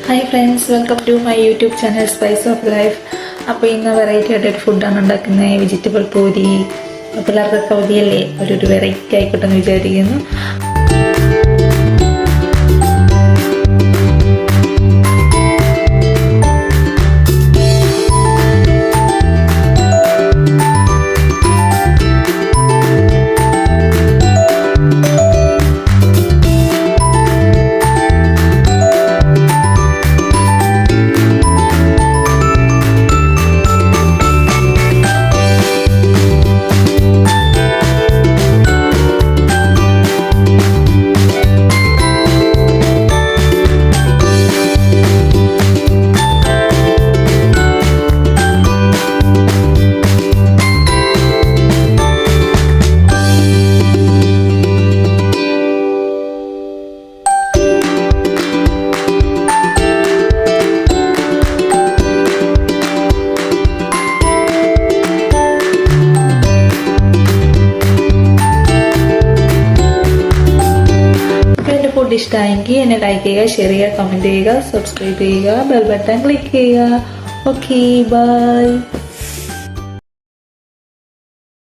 Hi friends, welcome to my YouTube channel spice of life. അപ്പോൾ ഇന്ന് variety ആയിട്ടൊരു ഫുഡാണ് ഉണ്ടാക്കുന്നത്, വെജിറ്റബിൾ പൂരി. പിള്ളേർക്കൊക്കെ മതിയല്ലേ, ഒരു വെറൈറ്റി ആയിക്കോട്ടെ എന്ന് വിചാരിക്കുന്നു. ഫുഡ് ഇഷ്ടമായെങ്കിൽ എന്നെ ലൈക്ക് ചെയ്യുക, ഷെയർ ചെയ്യുക, കമൻറ്റ് ചെയ്യുക, സബ്സ്ക്രൈബ് ചെയ്യുക, ബെൽ ബട്ടൺ ക്ലിക്ക് ചെയ്യുക. Okay, by.